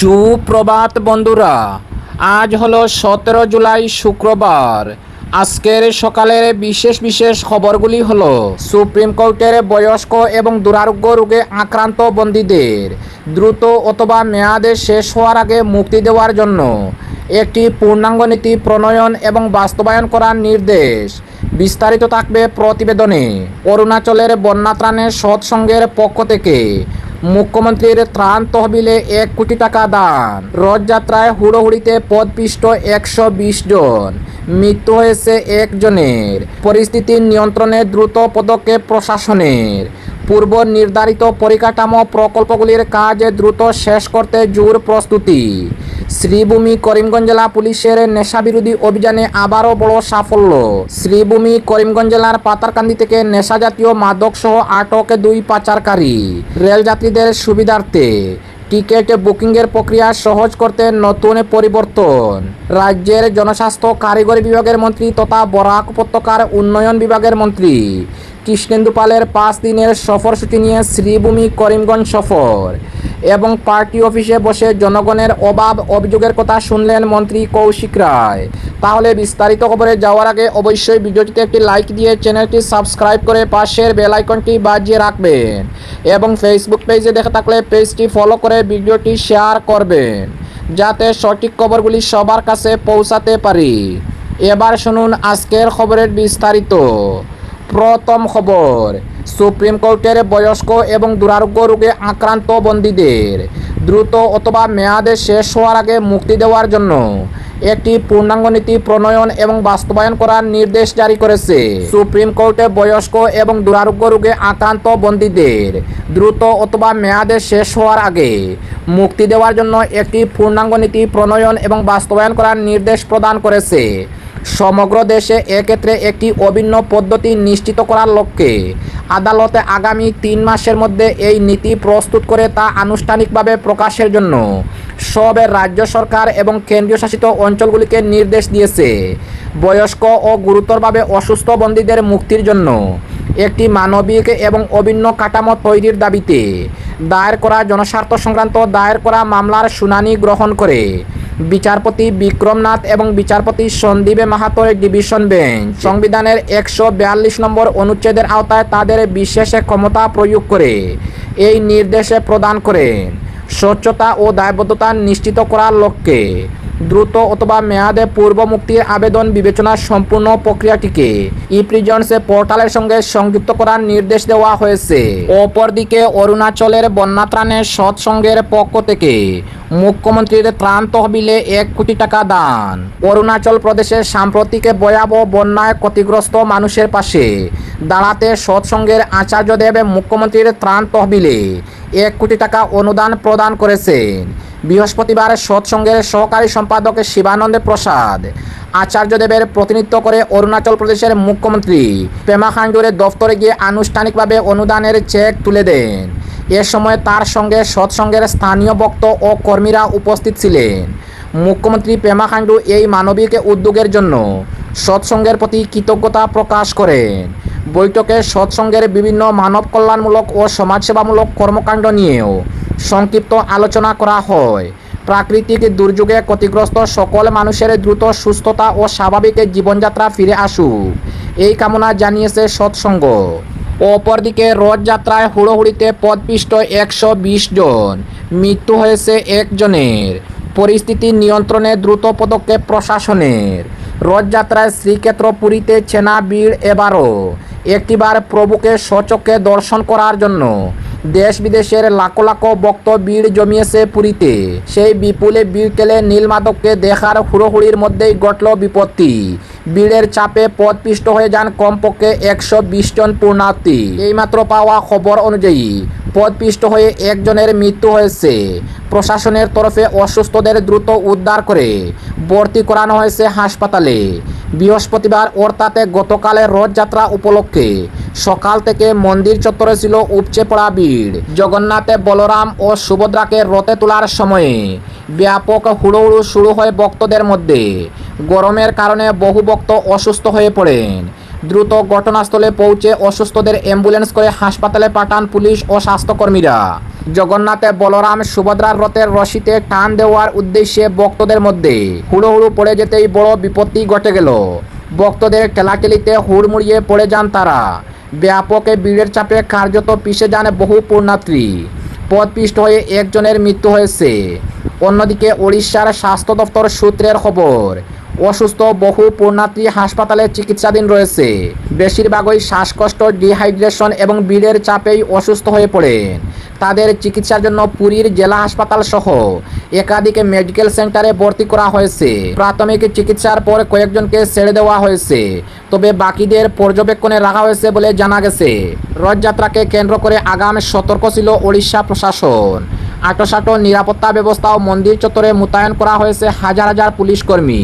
সুপ্রভাত বন্ধুরা, আজ হলো 17 জুলাই শুক্রবার। আজকের সকালের বিশেষ বিশেষ খবরগুলি হলো সুপ্রিম কোর্টের বয়স্ক এবং দুরারোগ্য রোগে আক্রান্ত বন্দীদের দ্রুত অথবা মেয়াদে শেষ হওয়ার আগে মুক্তি দেওয়ার জন্য একটি পূর্ণাঙ্গ নীতি প্রণয়ন এবং বাস্তবায়ন করার নির্দেশ। বিস্তারিত থাকবে প্রতিবেদনে। অরুণাচলের বন্যা ত্রাণের সৎসঙ্গের পক্ষ থেকে মুখ্যমন্ত্রীর ত্রাণ তহবিলে 1 কোটি টাকা দান। রথযাত্রায় হুড়োহুড়িতে পদপিষ্ট 120 জন, মৃত্যু হয়েছে 1 জনের। পরিস্থিতি নিয়ন্ত্রণে দ্রুত পদক্ষেপ প্রশাসনের। পূর্ব নির্ধারিত পরিকাঠামো প্রকল্পগুলির কাজ দ্রুত শেষ করতে জোর প্রস্তুতি। শ্রীভূমি করিমগঞ্জ জেলা পুলিশের নেশাবিরোধী অভিযানে আবারও বড় সাফল্য। শ্রীভূমি করিমগঞ্জ জেলার পাতারকান্দি থেকে নেশাজাতীয় মাদকসহ আটক 2 পাচারকারী। রেলযাত্রীদের সুবিধার্থে টিকিট বুকিংয়ের প্রক্রিয়া সহজ করতে নতুন পরিবর্তন। রাজ্যের জনস্বাস্থ্য কারিগরি বিভাগের মন্ত্রী তথা বরাক উপত্যকার উন্নয়ন বিভাগের মন্ত্রী কৃষ্ণেন্দু পালের 5 দিনের সফরসূচি নিয়ে শ্রীভূমি করিমগঞ্জ সফর এবং পার্টি অফিসে বসে জনগণের অভাব অভিযোগের কথা শুনলেন মন্ত্রী কৌশিক রায়। তাহলে বিস্তারিত খবরে যাওয়ার আগে অবশ্যই ভিডিওটিতে একটি লাইক দিয়ে চ্যানেলটি সাবস্ক্রাইব করে পাশের বেল আইকনটি বাজিয়ে রাখবেন এবং ফেসবুক পেজে দেখে থাকলে পেজটি ফলো করে ভিডিওটি শেয়ার করবেন যাতে সঠিক খবরগুলি সবার কাছে পৌঁছাতে পারি। এবার শুনুন আজকের খবরের বিস্তারিত। প্রথম খবর, সুপ্রিম কোর্টের বয়স্ক এবং দুরারোগ্য রোগে আক্রান্ত বন্দীদের দ্রুত অথবা মেয়াদে শেষ হওয়ার আগে মুক্তি দেওয়ার জন্য একটি পূর্ণাঙ্গ নীতি প্রণয়ন এবং বাস্তবায়ন করার নির্দেশ জারি করেছে। সুপ্রিম কোর্টে বয়স্ক এবং দুরারোগ্য রোগে আক্রান্ত বন্দীদের দ্রুত অথবা মেয়াদে শেষ হওয়ার আগে মুক্তি দেওয়ার জন্য একটি পূর্ণাঙ্গ নীতি প্রণয়ন এবং বাস্তবায়ন করার নির্দেশ প্রদান করেছে। সমগ্র দেশে এক্ষেত্রে একটি অভিন্ন পদ্ধতি নিশ্চিত করার লক্ষ্যে আদালতে আগামী 3 মাসের মধ্যে এই নীতি প্রস্তুত করে তা আনুষ্ঠানিকভাবে প্রকাশের জন্য সব রাজ্য সরকার এবং কেন্দ্রীয় শাসিত অঞ্চলগুলিকে নির্দেশ দিয়েছে। বয়স্ক ও গুরুতরভাবে অসুস্থ বন্দীদের মুক্তির জন্য একটি মানবিক এবং অভিন্ন কাঠামো তৈরির দাবিতে দায়ের করা জনস্বার্থ সংক্রান্ত দায়ের করা মামলার শুনানি গ্রহণ করে বিচারপতি বিক্রমনাথ এবং বিচারপতি সন্দীপ মাহাতোর ডিভিশন বেঞ্চ সংবিধানের 142 নম্বর অনুচ্ছেদের আওতায় তাদের বিশেষ ক্ষমতা প্রয়োগ করে এই নির্দেশ প্রদান করেন। স্বচ্ছতা ও দায়বদ্ধতা নিশ্চিত করার লক্ষ্যে দ্রুত অথবা মেয়াদে পূর্ব মুক্তির আবেদন বিবেচনার সম্পূর্ণ প্রক্রিয়াটিকে ই-প্রিজন্স পোর্টালের সঙ্গে সংযুক্ত করার নির্দেশ দেওয়া হয়েছে। অপরদিকে অরুণাচলের বন্যা ত্রাণের সৎসঙ্গের পক্ষ থেকে মুখ্যমন্ত্রীর ত্রাণ তহবিলে 1 কোটি টাকা দান। অরুণাচল প্রদেশের সাম্প্রতিক ভয়াবহ বন্যায় ক্ষতিগ্রস্ত মানুষের পাশে দাঁড়াতে সৎসঙ্গের আচার্যদেব মুখ্যমন্ত্রীর ত্রাণ তহবিলে 1 কোটি টাকা অনুদান প্রদান করেছেন। বৃহস্পতিবার সৎসঙ্গের সহকারী সম্পাদক শিবানন্দ প্রসাদ আচার্যদেবের প্রতিনিধিত্ব করে অরুণাচল প্রদেশের মুখ্যমন্ত্রী পেমা খান্ডুর দফতরে গিয়ে আনুষ্ঠানিকভাবে অনুদানের চেক তুলে দেন। এ সময় তার সঙ্গে সৎসঙ্গের স্থানীয় বক্ত ও কর্মীরা উপস্থিত ছিলেন। মুখ্যমন্ত্রী পেমা খান্ডু এই মানবিক উদ্যোগের জন্য সৎসঙ্গের প্রতি কৃতজ্ঞতা প্রকাশ করেন। বৈঠকে সৎসঙ্গের বিভিন্ন মানব কল্যাণমূলক ও সমাজসেবামূলক কর্মকাণ্ড নিয়েও সংক্ষিপ্ত আলোচনা করা হয়। প্রাকৃতিক দুর্যোগে ক্ষতিগ্রস্ত সকল মানুষের দ্রুত সুস্থতা ও স্বাভাবিক জীবনযাত্রা ফিরে আসুক এই কামনা জানিয়েছে সৎসঙ্গ। অপরদিকে রথযাত্রায় হুড়োহুড়িতে পদপিষ্ট 120 জন, মৃত্যু হয়েছে 1 জনের। পরিস্থিতি নিয়ন্ত্রণে দ্রুত পদক্ষেপ প্রশাসনের। রথযাত্রায় শ্রীক্ষেত্র পুরীতে ছেনা ভিড় এবারও একটিবার প্রভুকে স্বচক্ষে দর্শন করার জন্য দেশ বিদেশের লাখো লাখো ভক্ত ভিড় জমিয়েছে পুরীতে। সেই বিপুলে ভিড় ঠেলে নীলমাধবকে দেখার হুড়োহুড়ির মধ্যেই ঘটল বিপত্তি। ভিড়ের চাপে পদপিষ্ট হয়ে যান কমপক্ষে 120 জন পুণ্যার্থী। এইমাত্র পাওয়া খবর অনুযায়ী পদপিষ্ট হয়ে 1 জনের মৃত্যু হয়েছে। প্রশাসনের তরফে অসুস্থদের দ্রুত উদ্ধার করে ভর্তি করানো হয়েছে হাসপাতালে। বৃহস্পতিবার অর্থাৎ গতকালের রথযাত্রা উপলক্ষে সকাল থেকে মন্দির চত্বরে ছিল উপচে পড়া ভিড়। জগন্নাথ, বলরাম ও সুভদ্রাকে রথে তোলার সময়ে ব্যাপক হুড়োহুড়ো শুরু হয় ভক্তদের মধ্যে। গরমের কারণে বহু ভক্ত অসুস্থ হয়ে পড়েন। দ্রুত ঘটনাস্থলে পৌঁছে অসুস্থদের অ্যাম্বুলেন্স করে হাসপাতালে পাঠান পুলিশ ও স্বাস্থ্যকর্মীরা। জগন্নাথে বলরাম সুভদ্রার রথের রশিতে টান দেওয়ার উদ্দেশ্যে ভক্তদের মধ্যে হুড়োহুড়ো পড়ে যেতেই বড় বিপত্তি ঘটে গেল। ভক্তদের ঠেলাঠেলিতে হুড়মুড়িয়ে পড়ে যান তারা। ব্যাপক ভিড়ের চাপে কার্যত পিষে যান বহু পুণ্যার্থী। পথপিষ্ট হয়ে একজনের মৃত্যু হয়েছে। অন্যদিকে ওড়িশার স্বাস্থ্য দপ্তর সূত্রের খবর, অসুস্থ বহু পুণ্যার্থী হাসপাতালে চিকিৎসাধীন রয়েছে। বেশিরভাগই শ্বাসকষ্ট, ডিহাইড্রেশন এবং ভিড়ের চাপেই অসুস্থ হয়ে পড়েন। তাদের চিকিৎসার জন্য পুরীর জেলা হাসপাতাল সহ একাধিক মেডিকেল সেন্টারে ভর্তি করা হয়েছে। প্রাথমিক চিকিৎসার পর কয়েকজনকে ছেড়ে দেওয়া হয়েছে, তবে বাকিদের পর্যবেক্ষণে রাখা হয়েছে বলে জানা গেছে। রথযাত্রাকে কেন্দ্র করে আগাম সতর্ক ছিল ওড়িশা প্রশাসন। আঁটোসাঁটো নিরাপত্তা ব্যবস্থা ও মন্দির চত্বরে মোতায়েন করা হয়েছে হাজার হাজার পুলিশ কর্মী।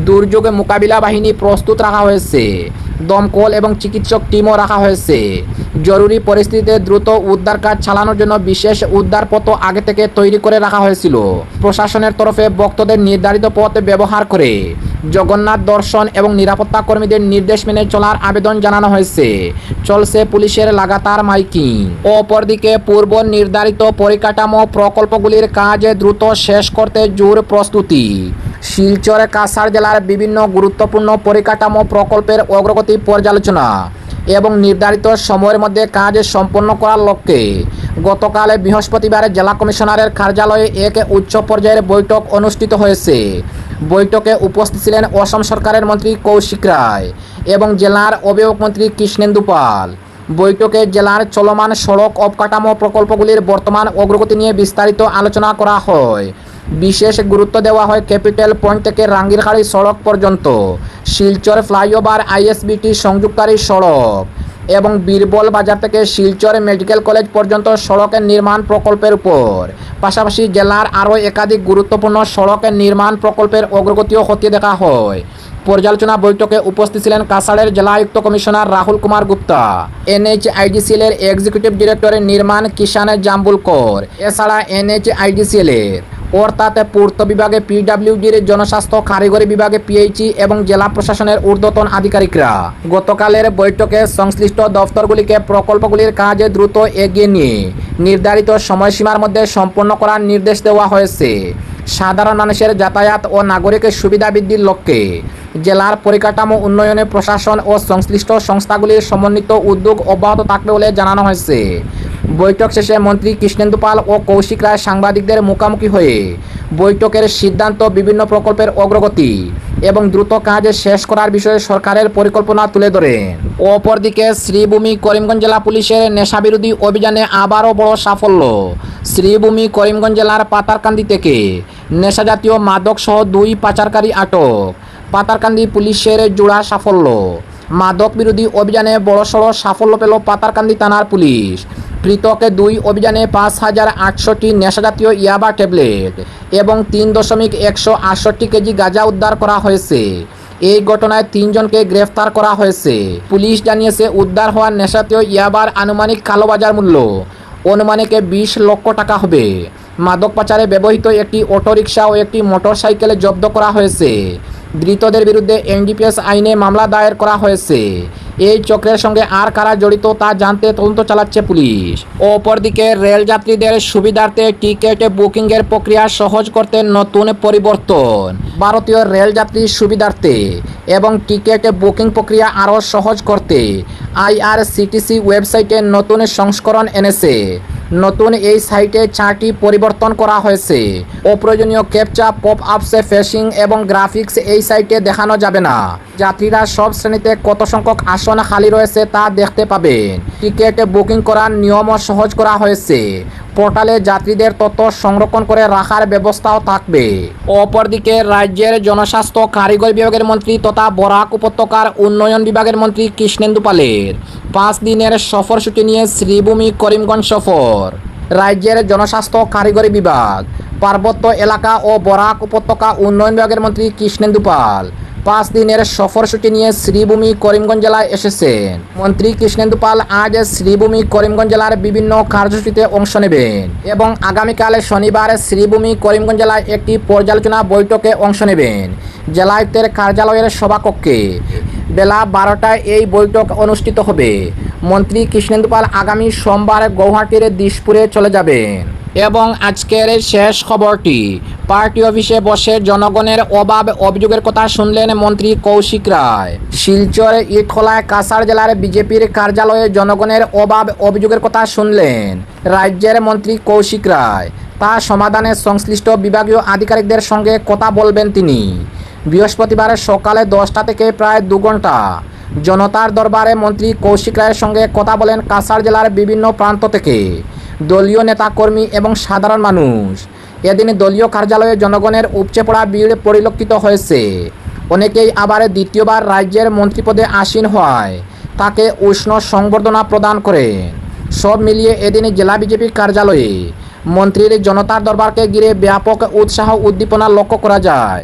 দুর্যোগ মোকাবিলা বাহিনী প্রস্তুত রাখা হয়েছে। দমকল এবং চিকিৎসক টিমও রাখা হয়েছে। জরুরি পরিস্থিতিতে দ্রুত উদ্ধার কাজ চালানোর জন্য বিশেষ উদ্ধার পথ আগে থেকে তৈরি করে রাখা হয়েছিল। প্রশাসনের তরফে ভক্তদের নির্ধারিত পথ ব্যবহার করে জগন্নাথ দর্শন এবং নিরাপত্তা কর্মীদের নির্দেশ মেনে চলার আবেদন জানানো হয়েছে। চলছে পুলিশের লাগাতার মাইকিং। অপরদিকে পূর্ব নির্ধারিত পরিকাঠামো প্রকল্পগুলির কাজ দ্রুত শেষ করতে জোর প্রস্তুতি। শিলচর কাছাড় জেলার বিভিন্ন গুরুত্বপূর্ণ পরিকাঠামো প্রকল্পের অগ্রগতি পর্যালোচনা এবং নির্ধারিত সময়ের মধ্যে কাজ সম্পন্ন করার লক্ষ্যে গতকাল বৃহস্পতিবার জেলা কমিশনারের কার্যালয়ে এক উচ্চ পর্যায়ের বৈঠক অনুষ্ঠিত হয়েছে। বৈঠকে উপস্থিত ছিলেন অসম সরকারের মন্ত্রী কৌশিক রায় এবং জেলার অভিভাবক মন্ত্রী কৃষ্ণেন্দু পাল। বৈঠকে জেলার চলমান সড়ক অবকাঠামো প্রকল্পগুলির বর্তমান অগ্রগতি নিয়ে বিস্তারিত আলোচনা করা হয়। বিশেষ গুরুত্ব দেওয়া হয় ক্যাপিটাল পয়েন্ট থেকে রাঙ্গিরখাড়ি সড়ক পর্যন্ত, শিলচর ফ্লাইওভার আইএসবিটি সংযোগকারী সড়ক এবং বীরবল বাজার থেকে শিলচর মেডিকেল কলেজ পর্যন্ত সড়কের নির্মাণ প্রকল্পের উপর। পাশাপাশি জেলার আরও একাধিক গুরুত্বপূর্ণ সড়কের নির্মাণ প্রকল্পের অগ্রগতিও খতিয়ে দেখা হয়। পর্যালোচনা বৈঠকে উপস্থিত ছিলেন কাছাড়ের জেলা আয়ুক্ত কমিশনার রাহুল কুমার গুপ্তা, এনএইচআইডিসিএল এর এক্সিকিউটিভ ডিরেক্টর নির্মাণ কিষান জাম্বুলকর। এছাড়া এনএইচআইডিসিএল এর অর্থাৎ পূর্ত বিভাগে পিডব্লিউডির, জনস্বাস্থ্য কারিগরি বিভাগে পিএইচই এবং জেলা প্রশাসনের ঊর্ধ্বতন আধিকারিকরা। গতকালের বৈঠকে সংশ্লিষ্ট দফতরগুলিকে প্রকল্পগুলির কাজ দ্রুত এগিয়ে নিয়ে নির্ধারিত সময়সীমার মধ্যে সম্পন্ন করার নির্দেশ দেওয়া হয়েছে। সাধারণ মানুষের যাতায়াত ও নাগরিকের সুবিধা বৃদ্ধির লক্ষ্যে জেলার পরিকাঠামো উন্নয়নে প্রশাসন ও সংশ্লিষ্ট সংস্থাগুলির সমন্বিত উদ্যোগ অব্যাহত থাকবে বলে জানানো হয়েছে। বৈঠক শেষে মন্ত্রী কৃষ্ণেন্দু পাল ও কৌশিক রায় সাংবাদিকদের মুখোমুখি হয়ে বৈঠকের সিদ্ধান্ত, বিভিন্ন প্রকল্পের অগ্রগতি এবং দ্রুত কাজ শেষ করার বিষয়ে সরকারের পরিকল্পনা তুলে ধরেন। অপরদিকে শ্রীভূমি করিমগঞ্জ জেলা পুলিশের নেশাবিরোধী অভিযানে আবারও বড় সাফল্য। শ্রীভূমি করিমগঞ্জ জেলার পাতারকান্দি থেকে নেশাজাতীয় মাদক সহ 2 পাচারকারী আটক। পাতারকান্দি পুলিশের জোড়া সাফল্য। মাদক বিরোধী অভিযানে বড়সড় সাফল্য পেল পাতারকান্দি থানার পুলিশ। পৃথক 2 অভিযানে 5,800টি নেশাজাতীয় ইয়াবা ট্যাবলেট এবং 3.168 কেজি গাঁজা উদ্ধার করা হয়েছে। এই ঘটনায় 3 জনকে গ্রেফতার করা হয়েছে। পুলিশ জানিয়েছে, উদ্ধার হওয়া নেশাজাতীয় ইয়াবার আনুমানিক কালোবাজার মূল্য অনুমানিক 20 লক্ষ টাকা হবে। মাদক পাচারে ব্যবহৃত একটি অটোরিকশা ও একটি মোটরসাইকেল জব্দ করা হয়েছে। ধৃতদের বিরুদ্ধে এনডিপিএস আইনে মামলা দায়ের করা হয়েছে। এই চক্রের সঙ্গে আর কারা জড়িত তা জানতে তদন্ত চালাচ্ছে পুলিশ। অপরদিকে রেলযাত্রীদের সুবিধার্থে টিকিট বুকিংয়ের প্রক্রিয়া সহজ করতে নতুন পরিবর্তন। ভারতীয় রেলযাত্রীর সুবিধার্থে এবং টিকিট বুকিং প্রক্রিয়া আরও সহজ করতে আইআরসিটিসি ওয়েবসাইটে নতুন সংস্করণ এনেছে। নতুন এই সাইটে 4টি পরিবর্তন করা হয়েছে। অপ্রয়োজনীয় ক্যাপচা, পপ আপসে ফেসিং এবং গ্রাফিক্স এই সাইটে দেখানো যাবে না। যাত্রীরা সব শ্রেণীতে কত সংখ্যক আসন খালি রয়েছে তা দেখতে পাবেন। টিকিট বুকিং করার নিয়মও সহজ করা হয়েছে। পোর্টালে যাত্রীদের তথ্য সংরক্ষণ করে রাখার ব্যবস্থাও থাকবে। অপরদিকে রাজ্যের জনস্বাস্থ্য কারিগরি বিভাগের মন্ত্রী তথা বরাক উপত্যকার উন্নয়ন বিভাগের মন্ত্রী কৃষ্ণেন্দু পালের 5 দিনের সফরসূচি নিয়ে শ্রীভূমি করিমগঞ্জ সফর। রাজ্যের জনস্বাস্থ্য কারিগরি বিভাগ, পার্বত্য এলাকা ও বরাক উপত্যকা উন্নয়ন বিভাগের মন্ত্রী কৃষ্ণেন্দু পাল 5 দিনের সফরসূচি নিয়ে শ্রীভূমি করিমগঞ্জ জেলায় এসেছেন। মন্ত্রী কৃষ্ণেন্দু পাল আজ শ্রীভূমি করিমগঞ্জ জেলার বিভিন্ন কার্যসূচিতে অংশ নেবেন এবং আগামীকাল শনিবার শ্রীভূমি করিমগঞ্জ জেলায় একটি পর্যালোচনা বৈঠকে অংশ নেবেন জেলায়ুক্তের কার্যালয়ের সভাকক্ষে। বেলা 12টায় এই বৈঠক অনুষ্ঠিত হবে। মন্ত্রী কৃষ্ণেন্দু পাল আগামী সোমবার গৌহাটির দিশপুরে চলে যাবেন। এবং আজকের শেষ খবরটি, পার্টি অফিসে বসে জনগণের অভাব অভিযোগের কথা শুনলেন মন্ত্রী কৌশিক রায়। শিলচর ইটখোলায় কাছাড় জেলার বিজেপির কার্যালয়ে জনগণের অভাব অভিযোগের কথা শুনলেন রাজ্যের মন্ত্রী কৌশিক রায়। তা সমাধানে সংশ্লিষ্ট বিভাগীয় আধিকারিকদের সঙ্গে কথা বলবেন তিনি। বৃহস্পতিবার সকালে 10টা থেকে প্রায় 2 ঘন্টা জনতার দরবারে মন্ত্রী কৌশিক রায়ের সঙ্গে কথা বলেন কাছাড় জেলার বিভিন্ন প্রান্ত থেকে দলীয় নেতাকর্মী এবং সাধারণ মানুষ। এদিন দলীয় কার্যালয়ে জনগণের উপচে পড়া ভিড় পরিলক্ষিত হয়েছে। অনেকেই আবার দ্বিতীয়বার রাজ্যের মন্ত্রীপদে আসীন হওয়ায় তাকে উষ্ণ সংবর্ধনা প্রদান করেন। সব মিলিয়ে এদিন জেলা বিজেপি কার্যালয়ে মন্ত্রীর জনতার দরবারকে ঘিরে ব্যাপক উৎসাহ উদ্দীপনা লক্ষ্য করা যায়।